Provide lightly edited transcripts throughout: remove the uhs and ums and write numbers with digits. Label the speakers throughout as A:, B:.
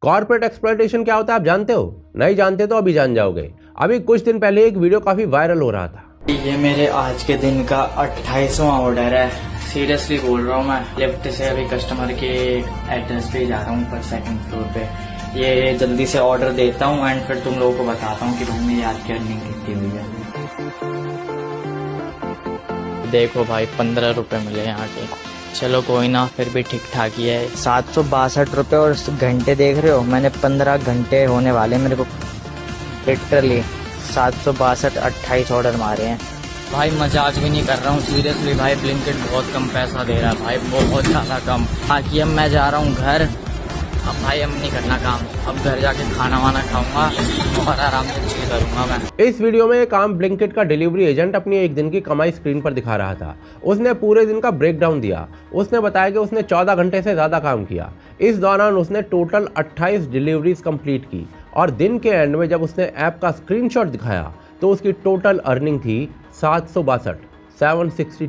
A: Corporate exploitation क्या होता है आप जानते हो? नहीं जानते तो अभी जान जाओगे। अभी कुछ दिन पहले एक वीडियो काफी वायरल हो रहा था।
B: ये मेरे आज के दिन का 28वां ऑर्डर है। सीरियसली बोल रहा हूँ, मैं लिफ्ट से अभी कस्टमर के एड्रेस पे जा रहा हूँ, ऊपर सेकंड फ्लोर पे। ये जल्दी से ऑर्डर देता हूँ एंड फिर तुम लोगों को बताता हूँ कि भाई मेरी आज की अर्निंग कितनी हुई है। देखो भाई 15 रुपए मिले यहाँ के। चलो कोई ना, फिर भी ठीक ठाक ही है। 762 रुपए और घंटे देख रहे हो, मैंने 15 घंटे होने वाले मेरे को लिटरली 762 28 ऑर्डर मारे हैं भाई। मजाक भी नहीं कर रहा हूँ, सीरियसली भाई ब्लिंकिट बहुत कम पैसा दे रहा है भाई, बहुत ज्यादा कम। बाकी अब मैं जा रहा हूँ घर। अब भाई अब नहीं करना काम, अब घर जाके खाना वाना खाऊंगा और आराम से चिल करूंगा मैं।
A: इस वीडियो में एक आम ब्लिंकिट का डिलीवरी एजेंट अपनी एक दिन की कमाई स्क्रीन पर दिखा रहा था। उसने पूरे दिन का ब्रेकडाउन दिया। उसने बताया कि उसने 14 घंटे से ज्यादा काम किया। इस दौरान उसने टोटल 28 डिलीवरीज कंप्लीट की और दिन के एंड में जब उसने ऐप का स्क्रीनशॉट दिखाया तो उसकी टोटल अर्निंग थी 762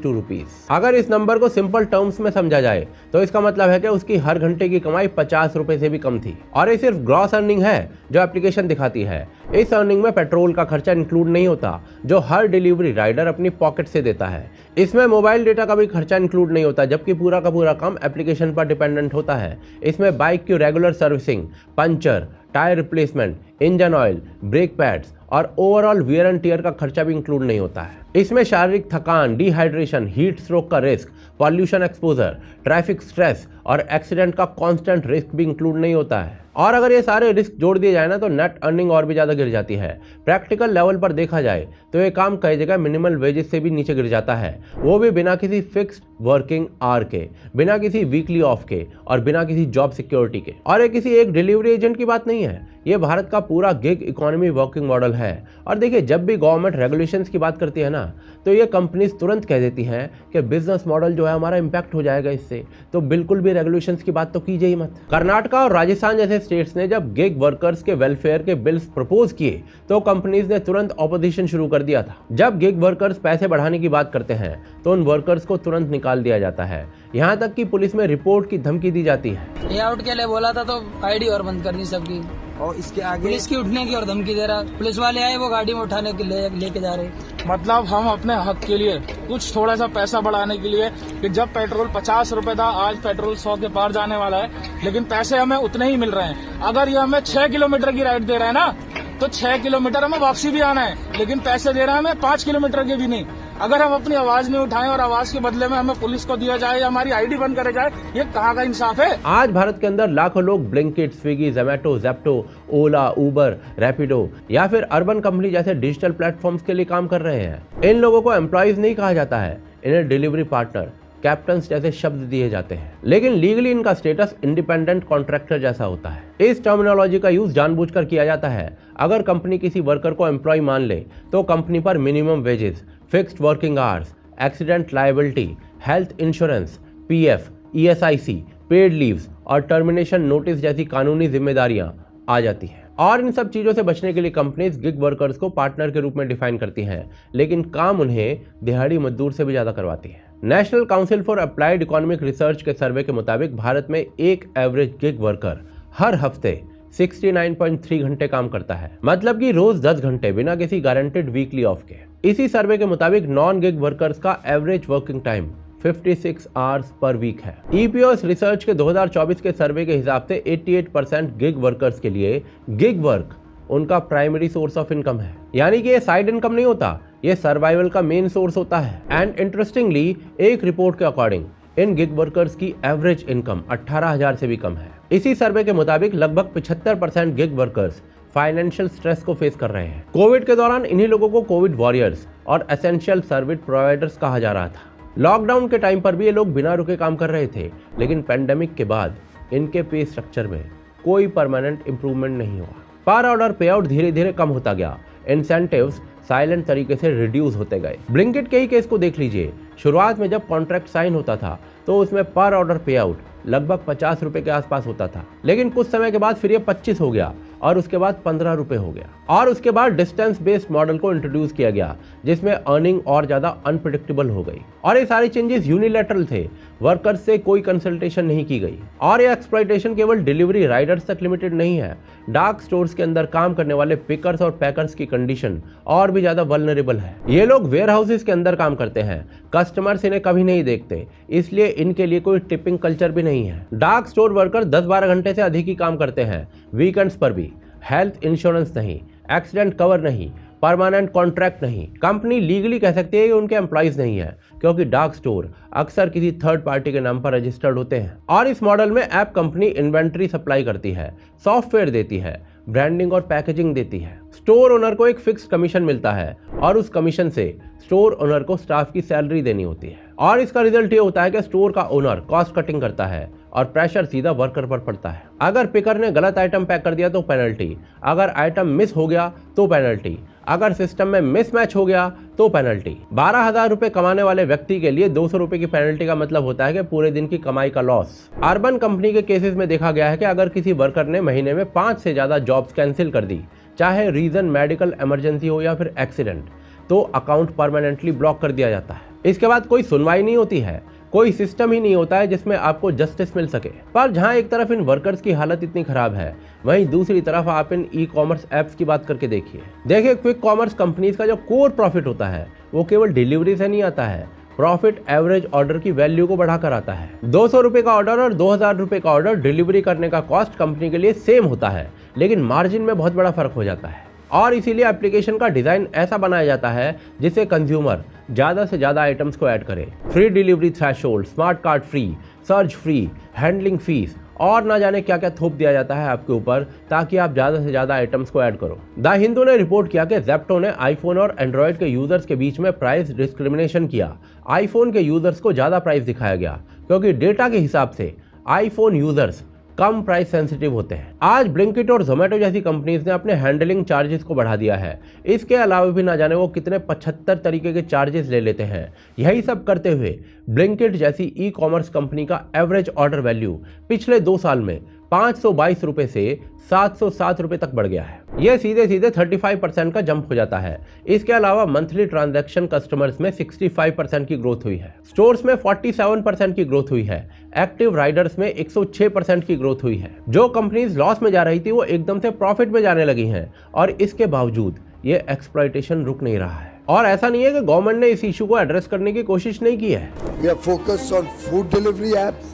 A: रुपीज। अगर इस नंबर को सिंपल टर्म्स में समझा जाए तो इसका मतलब है कि उसकी हर घंटे की कमाई 50 रुपए से भी कम थी। और ये सिर्फ ग्रॉस अर्निंग है जो एप्लीकेशन दिखाती है। इस अर्निंग में पेट्रोल का खर्चा इंक्लूड नहीं होता जो हर डिलीवरी राइडर अपनी पॉकेट से देता है। इसमें मोबाइल डेटा का भी खर्चा इंक्लूड नहीं होता, जबकि पूरा का पूरा काम एप्लीकेशन पर डिपेंडेंट होता है। इसमें बाइक की regular servicing, puncture, tyre replacement, engine oil, brake pads और ओवरऑल वियर एंड टियर का खर्चा भी इंक्लूड नहीं होता है। इसमें शारीरिक थकान, डिहाइड्रेशन, हीट स्ट्रोक का risk, pollution exposure, traffic stress और एक्सीडेंट का कांस्टेंट रिस्क भी इंक्लूड नहीं होता है। और अगर ये सारे रिस्क जोड़ दिए जाए ना तो नेट अर्निंग और भी ज्यादा गिर जाती है। प्रैक्टिकल लेवल पर देखा जाए तो ये काम कई जगह मिनिमल वेजेस से भी नीचे गिर जाता है, वो भी बिना किसी फिक्स्ड वर्किंग आवर के, बिना किसी वीकली ऑफ के और बिना किसी जॉब सिक्योरिटी के। और ये किसी एक डिलीवरी एजेंट की बात नहीं है, ये भारत का पूरा गिग इकोनॉमी वर्किंग मॉडल है। और देखिए, जब भी गवर्नमेंट रेगुलेशंस की बात करती है ना तो ये कंपनीज तुरंत कह देती हैं कि बिजनेस मॉडल जो है हमारा इम्पैक्ट हो जाएगा इससे, तो बिल्कुल भी रेगुलेशंस की बात तो कीजिए ही मत। कर्नाटका और राजस्थान जैसे स्टेट्स ने जब गिग वर्कर्स के वेलफेयर के बिल्स प्रपोज किए तो कंपनीज ने तुरंत ऑपोजिशन शुरू कर दिया था। जब गिग वर्कर्स पैसे बढ़ाने की बात करते हैं तो उन वर्कर्स को तुरंत निकाल दिया जाता है, यहाँ तक कि पुलिस में रिपोर्ट की धमकी दी जाती है।
C: ये आउट के लिए बोला था तो आईडी और बंद करनी सबकी,
D: और इसके आगे
C: पुलिस की उठने की और धमकी दे रहा। पुलिस वाले आए, वो गाड़ी में उठाने के लेके जा रहे।
D: मतलब हम अपने हक के लिए कुछ थोड़ा सा पैसा बढ़ाने के लिए कि जब पेट्रोल 50 रुपए था, आज पेट्रोल 100 के पार जाने वाला है, लेकिन पैसे हमें उतने ही मिल रहे हैं। अगर ये हमें 6 किलोमीटर की राइड दे रहा है ना तो 6 किलोमीटर हमें वापसी भी आना है, लेकिन पैसे दे रहा है हमें 5 किलोमीटर के भी नहीं। अगर हम अपनी आवाज नहीं उठाएं और आवाज के बदले में हमें पुलिस को दिया जाए या हमारी आईडी बंद करे जाए, ये कहाँ का इंसाफ है?
A: आज भारत के अंदर लाखों लोग ब्लिंकिट, स्विगी, जोमैटो, जेप्टो, ओला, उबर, रैपिडो या फिर अर्बन कंपनी जैसे डिजिटल प्लेटफॉर्म्स के लिए काम कर रहे हैं। इन लोगों को एम्प्लॉइज नहीं कहा जाता है, इन्हें डिलीवरी पार्टनर, कैप्टन्स जैसे शब्द दिए जाते हैं, लेकिन लीगली इनका स्टेटस इंडिपेंडेंट कॉन्ट्रैक्टर जैसा होता है। इस टर्मिनोलॉजी का यूज जानबूझकर किया जाता है। अगर कंपनी किसी वर्कर को एम्प्लॉय मान ले तो कंपनी पर minimum wages, fixed working hours, accident liability, health insurance, PF, ESIC, paid leaves और टर्मिनेशन नोटिस जैसी कानूनी जिम्मेदारियां आ जाती हैं। और इन सब चीजों से बचने के लिए कंपनीज गिग वर्कर्स को पार्टनर के रूप में डिफाइन करती हैं, लेकिन काम उन्हें दिहाड़ी मजदूर से भी ज्यादा करवाती है। National council for applied economic research के सर्वे के मुताबिक भारत में एक एवरेज गिग वर्कर हर हफ्ते 69.3 घंटे काम करता है, मतलब कि रोज 10 घंटे बिना किसी गारंटेड वीकली ऑफ के। इसी सर्वे के मुताबिक नॉन गिग वर्कर्स का एवरेज वर्किंग टाइम 56 आवर्स पर वीक है। ईपीओएस रिसर्च के 2024 के सर्वे के हिसाब से 88% गिग वर्कर्स के लिए गिग वर्क उनका प्राइमरी सोर्स ऑफ इनकम है, यानी कि ये साइड इनकम नहीं होता, ये सर्वाइवल का मेन सोर्स होता है। एंड इंटरेस्टिंगली, एक रिपोर्ट के अकॉर्डिंग इन गिग वर्कर्स की एवरेज इनकम 18,000 से भी कम है। इसी सर्वे के मुताबिक लगभग 75% गिग वर्कर्स फाइनेंशियल स्ट्रेस को फेस कर रहे हैं। कोविड के दौरान इन्हीं लोगों को कोविड वॉरियर्स और एसेंशियल सर्विस प्रोवाइडर्स कहा जा रहा था। लॉकडाउन के टाइम पर भी ये लोग बिना रुके काम कर रहे थे, लेकिन पेंडेमिक के बाद इनके पे स्ट्रक्चर में कोई परमानेंट इंप्रूवमेंट नहीं हुआ। पर ऑर्डर पे आउट धीरे धीरे कम होता गया, इंसेंटिव्स साइलेंट तरीके से रिड्यूस होते गए। ब्लिंकिट के ही केस को देख लीजिए। शुरुआत में जब कॉन्ट्रैक्ट साइन होता था तो उसमें पर ऑर्डर पे आउट लगभग 50 रुपए के आसपास होता था, लेकिन कुछ समय के बाद फिर ये 25 हो गया और उसके बाद 15 रुपए हो गया। और उसके बाद डिस्टेंस बेस्ड मॉडल को इंट्रोड्यूस किया गया जिसमें अर्निंग और ज्यादा अनप्रिडिक्टेबल हो गई। और ये सारे चेंजेस यूनिलैटरल थे, वर्कर्स से कोई कंसल्टेशन नहीं की गई। और ये एक्सप्लॉइटेशन केवल डिलीवरी राइडर्स तक लिमिटेड नहीं है, डार्क स्टोर्स के अंदर काम करने वाले पिकर्स और पैकर्स की कंडीशन और भी ज्यादा वल्नरेबल है। ये लोग वेयर हाउसेस के अंदर काम करते हैं, कस्टमर्स इन्हें कभी नहीं देखते, इसलिए इनके लिए कोई टिपिंग कल्चर भी नहीं है। डार्क स्टोर वर्कर 10-12 घंटे से अधिक ही काम करते हैं, वीकेंड्स पर भी। हेल्थ इंश्योरेंस नहीं, एक्सीडेंट कवर नहीं, परमानेंट कॉन्ट्रैक्ट नहीं। कंपनी लीगली कह सकती है कि उनके एम्प्लॉइज नहीं है, क्योंकि डार्क स्टोर अक्सर किसी थर्ड पार्टी के नाम पर रजिस्टर्ड होते हैं। और इस मॉडल में ऐप कंपनी इन्वेंट्री सप्लाई करती है, सॉफ्टवेयर देती है, ब्रांडिंग और पैकेजिंग देती है। स्टोर ओनर को एक फिक्स कमीशन मिलता है और उस कमीशन से स्टोर ओनर को स्टाफ की सैलरी देनी होती है। और इसका रिजल्ट ये होता है कि स्टोर का ओनर कॉस्ट कटिंग करता है और प्रेशर सीधा वर्कर पर पड़ता है। अगर पिकर ने गलत आइटम पैक कर दिया तो पेनल्टी, अगर आइटम मिस हो गया तो पेनल्टी, अगर सिस्टम में मिसमैच हो गया तो पेनल्टी। 12,000 रुपए कमाने वाले व्यक्ति के लिए 200 रुपए की पेनल्टी का मतलब होता है कि पूरे दिन की कमाई का लॉस। अर्बन कंपनी के केसेस में देखा गया है कि अगर किसी वर्कर ने महीने में 5 से ज्यादा जॉब्स कैंसिल कर दी, चाहे रीजन मेडिकल इमरजेंसी हो या फिर एक्सीडेंट, तो अकाउंट परमानेंटली ब्लॉक कर दिया जाता है। इसके बाद कोई सुनवाई नहीं होती है, कोई सिस्टम ही नहीं होता है जिसमें आपको जस्टिस मिल सके। पर जहां एक तरफ इन वर्कर्स की हालत इतनी खराब है, वहीं दूसरी तरफ आप इन ई कॉमर्स ऐप्स की बात करके देखिए क्विक कॉमर्स कंपनीज का जो कोर प्रॉफिट होता है वो केवल डिलीवरी से नहीं आता है, प्रॉफिट एवरेज ऑर्डर की वैल्यू को बढ़ाकर आता है। 200 रुपए का ऑर्डर और 2000 रुपए का ऑर्डर डिलीवरी करने का कॉस्ट कंपनी के लिए सेम होता है, लेकिन मार्जिन में बहुत बड़ा फर्क हो जाता है। और इसीलिए एप्लीकेशन का डिजाइन ऐसा बनाया जाता है जिससे कंज्यूमर ज्यादा से ज्यादा आइटम्स को ऐड करे। Free delivery threshold, smart card free, search free, handling fees और ना जाने क्या क्या थोप दिया जाता है आपके ऊपर ताकि आप ज्यादा से ज्यादा आइटम्स को ऐड करो। द हिंदू ने रिपोर्ट किया कि ज़ेप्टो ने आईफोन और एंड्रॉयड के यूजर्स के बीच में प्राइस डिस्क्रिमिनेशन किया। आईफोन के यूजर्स को ज्यादा प्राइस दिखाया गया क्योंकि डेटा के हिसाब से आईफोन यूजर्स कम प्राइस सेंसिटिव होते हैं। आज ब्लिंकिट और जोमेटो जैसी कंपनीज ने अपने हैंडलिंग चार्जेस को बढ़ा दिया है। इसके अलावा भी ना जाने वो कितने 75 तरीके के चार्जेस ले लेते हैं। यही सब करते हुए ब्लिंकिट जैसी ई कॉमर्स कंपनी का एवरेज ऑर्डर वैल्यू पिछले 2 साल में 522 रुपए से 707 रुपए तक बढ़ गया है। यह सीधे 35% का जंप हो जाता है। इसके अलावा मंथली ट्रांजैक्शन कस्टमर्स में 65% की ग्रोथ हुई है, स्टोर्स में 47% की ग्रोथ हुई है, एक्टिव राइडर्स में 106% की ग्रोथ हुई है। जो कंपनीज लॉस में जा रही थी वो एकदम से प्रॉफिट में जाने लगी हैं और इसके बावजूद ये एक्सप्लॉइटेशन रुक नहीं रहा है। और ऐसा नहीं है कि गवर्नमेंट ने इस इशू को एड्रेस करने की कोशिश नहीं की है।
E: We are focused on food delivery apps,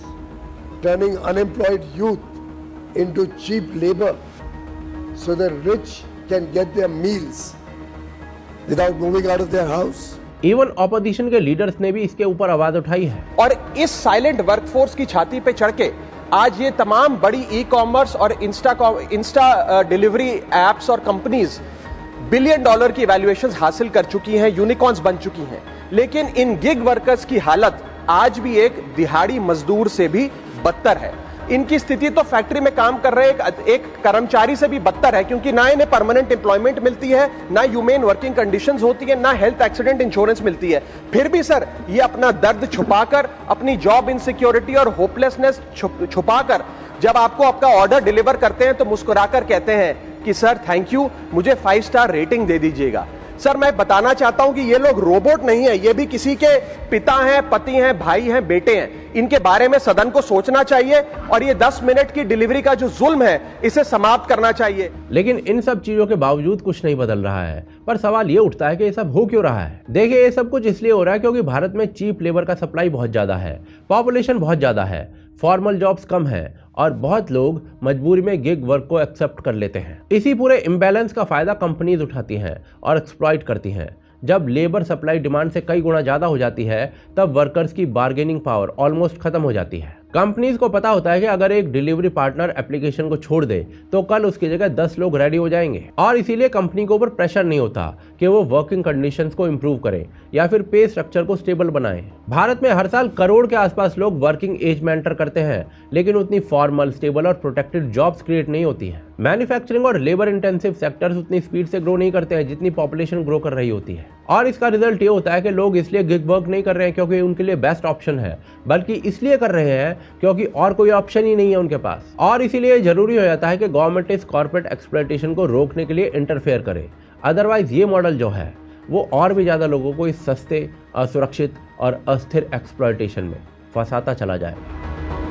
E: turning unemployed youth into cheap labor so the rich can get their meals without moving out of their house.
A: Even opposition के लीडर्स ने भी इसके ऊपर आवाज उठाई है।
F: और इस साइलेंट वर्कफोर्स की छाती पे चढ़ के आज ये तमाम बड़ी ई कॉमर्स और इंस्टा डिलीवरी एप्स और कंपनीज $1 बिलियन की वैल्यूएशंस हासिल कर चुकी हैं, यूनिकॉर्न्स बन चुकी हैं। लेकिन इन गिग वर्कर्स की हालत आज भी एक दिहाड़ी मजदूर से भी बदतर है। इनकी स्थिति तो फैक्ट्री में काम कर रहे एक कर्मचारी से भी बदतर है, क्योंकि ना इन्हें परमानेंट एम्प्लॉयमेंट मिलती है, ना ह्यूमेन वर्किंग कंडीशंस होती है, ना हेल्थ एक्सीडेंट इंश्योरेंस मिलती है। फिर भी सर ये अपना दर्द छुपाकर, अपनी जॉब इनसिक्योरिटी और होपलेसनेस छुपाकर जब आपको आपका ऑर्डर डिलीवर करते हैं तो मुस्कुराकर कहते हैं कि सर थैंक यू, मुझे 5 स्टार रेटिंग दे दीजिएगा। सर मैं बताना चाहता हूं कि ये लोग रोबोट नहीं है, ये भी किसी के पिता हैं, पति हैं, भाई हैं, बेटे हैं। इनके बारे में सदन को सोचना चाहिए और ये 10 मिनट की डिलीवरी का जो जुल्म है इसे समाप्त करना चाहिए।
A: लेकिन इन सब चीजों के बावजूद कुछ नहीं बदल रहा है। पर सवाल ये उठता है कि ये सब हो क्यों रहा है। देखिए, ये सब कुछ इसलिए हो रहा है क्योंकि भारत में चीप लेबर का सप्लाई बहुत ज्यादा है, पॉपुलेशन बहुत ज्यादा है, फॉर्मल जॉब्स कम है और बहुत लोग मजबूरी में गिग वर्क को एक्सेप्ट कर लेते हैं। इसी पूरे इम्बैलेंस का फायदा कंपनीज उठाती हैं और एक्सप्लॉइट करती हैं। जब लेबर सप्लाई डिमांड से कई गुना ज्यादा हो जाती है तब वर्कर्स की बार्गेनिंग पावर ऑलमोस्ट खत्म हो जाती है। कंपनीज को पता होता है कि अगर एक डिलीवरी पार्टनर एप्लीकेशन को छोड़ दे तो कल उसकी जगह 10 लोग रेडी हो जाएंगे और इसीलिए कंपनी के ऊपर प्रेशर नहीं होता कि वो वर्किंग कंडीशंस को इंप्रूव करें या फिर पे स्ट्रक्चर को स्टेबल बनाएं। भारत में हर साल करोड़ के आसपास लोग वर्किंग एज में एंटर करते हैं, लेकिन उतनी फॉर्मल, स्टेबल और प्रोटेक्टेड जॉब्स क्रिएट नहीं होती हैं। मैन्युफैक्चरिंग और लेबर इंटेंसिव सेक्टर्स उतनी स्पीड से ग्रो नहीं करते हैं जितनी पॉपुलेशन ग्रो कर रही होती है, और इसका रिजल्ट ये होता है कि लोग इसलिए गिग वर्क नहीं कर रहे हैं क्योंकि उनके लिए बेस्ट ऑप्शन है, बल्कि इसलिए कर रहे हैं क्योंकि और कोई ऑप्शन ही नहीं है उनके पास। और इसीलिए जरूरी हो जाता है कि गवर्नमेंट इस कॉर्पोरेट एक्सप्लॉयटेशन को रोकने के लिए इंटरफेयर करे, अदरवाइज ये मॉडल जो है वो और भी ज़्यादा लोगों को इस सस्ते, असुरक्षित और अस्थिर एक्सप्लॉयटेशन में फंसाता चला जाएगा।